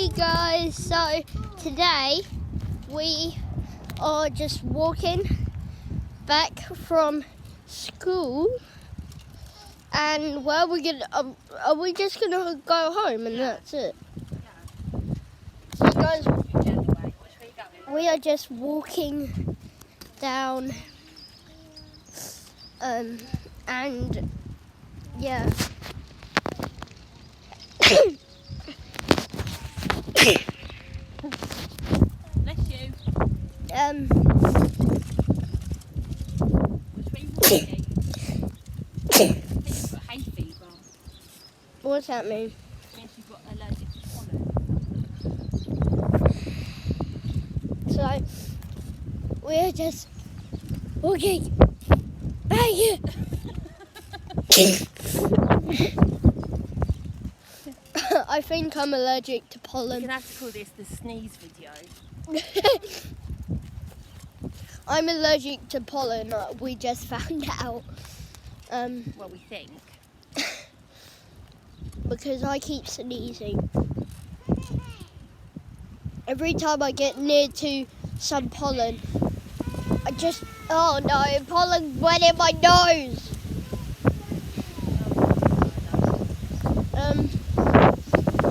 Hey guys, so today we are just walking back from school, and well, are we just gonna go home and that's it? So guys, we are just walking down, and yeah. Bless you. Which way are you walking? I think you've got hay fever. What's that mean? It means you've got allergic to pollen. So we're just walking back here. I think I'm allergic to We're pollen. going to have to call this the sneeze video. I'm allergic to pollen. We just found out. Well, we think. Because I keep sneezing. Every time I get near to some pollen, oh no, pollen went in my nose.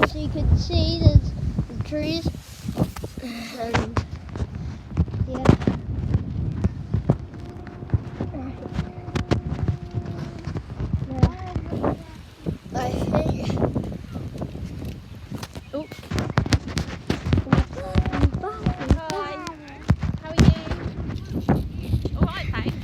So you can see there's the trees, and yeah. I think. Oh. Hi. How are you? Alright, thanks.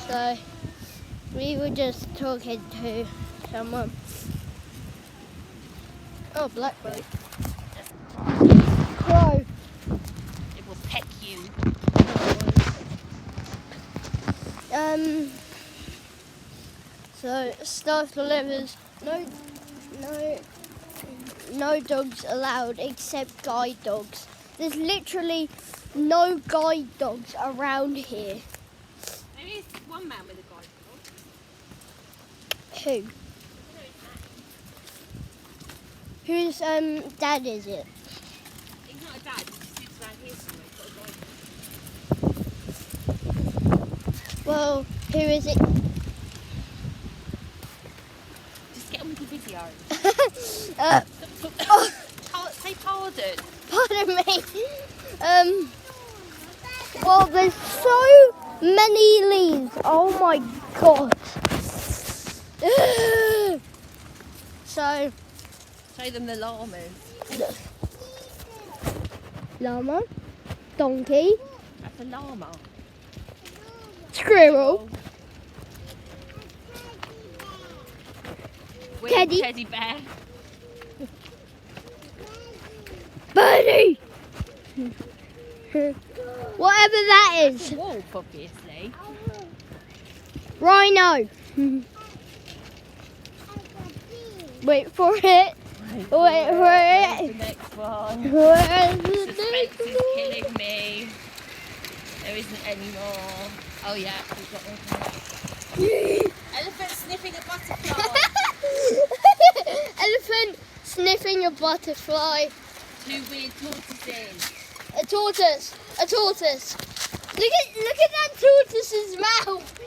So we were just talking to someone. Oh, blackbird. Crow. It will peck you. So staff delivers. No dogs allowed except guide dogs. There's literally no guide dogs around here. There is one man with a guide dog. Who? Whose dad is it? He's not a dad, he just sits around here somewhere. He's got a guide dog. Well, who is it? Just get on with the video. Say pardon. Pardon me. Well, there's so many leaves. Oh my god. So, Show them the llamas. llama, donkey, That's a llama. squirrel, Weird Teddy. teddy bear. birdie. Whatever that is. Wolf, obviously. Rhino. Wait for it. Wait for Where's it. the next one? Where's the Suspense is killing me. There isn't any more. Oh yeah, we've got one. Elephant sniffing a butterfly. Elephant sniffing a butterfly. Two weird tortoises. A tortoise. A tortoise. Look at that tortoise's mouth.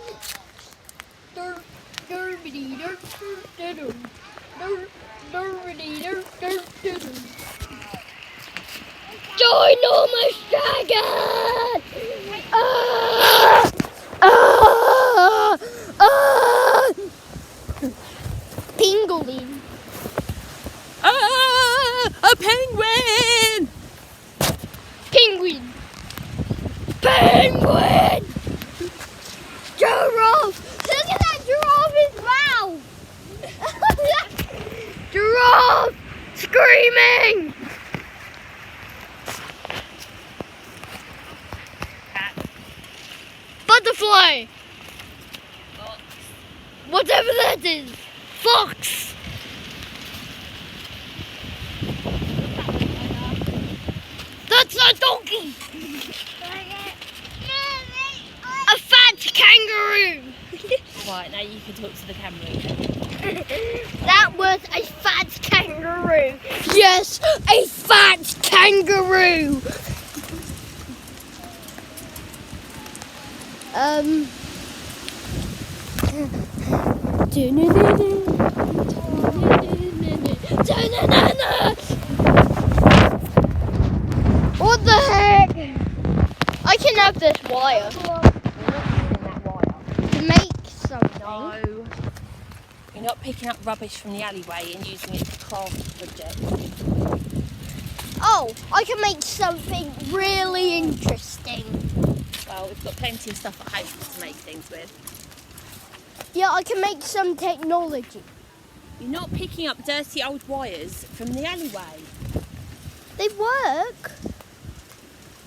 Ginormous dragon! Ah! Ah! Ah! Penguin. Ah! A penguin! Penguin. Penguin! Giraffe! Look at that giraffe's mouth! Giraffe! Screaming! No! Fox. Whatever that is! Fox! That's a donkey! A fat kangaroo! Right, now you can talk to the camera again. That was a fat kangaroo! Yes, a fat kangaroo! What the heck? I can have this wire to make something. No. You're not picking up rubbish from the alleyway and using it for craft projects. Oh, I can make something really interesting. Well, we've got plenty of stuff at home to make things with. Yeah, I can make some technology. You're not picking up dirty old wires from the alleyway. They work.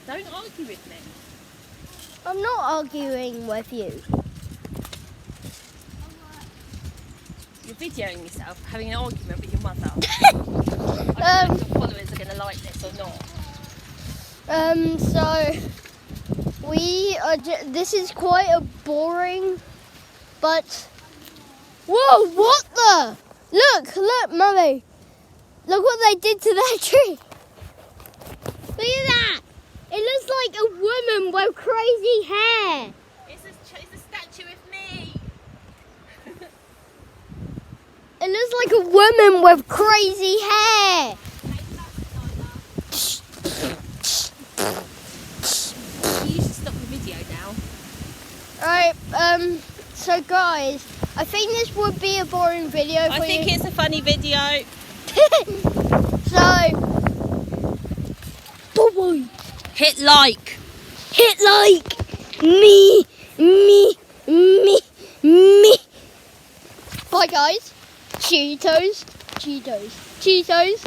Don't argue with me. I'm not arguing with you. You're videoing yourself having an argument with your mother. I don't know if your followers are going to like this or not. So we are. This is quite a boring, but whoa! What the? Look, Mummy! Look what they did to that tree. Look at that! It looks like a woman with crazy hair. It's a statue of me. It looks like a woman with crazy hair. You should stop the video now. Alright, so guys, I think this would be a boring video for I think you. it's a funny video. So, bye-bye. Hit like. Hit like me. Bye guys. Cheetos. Cheetos.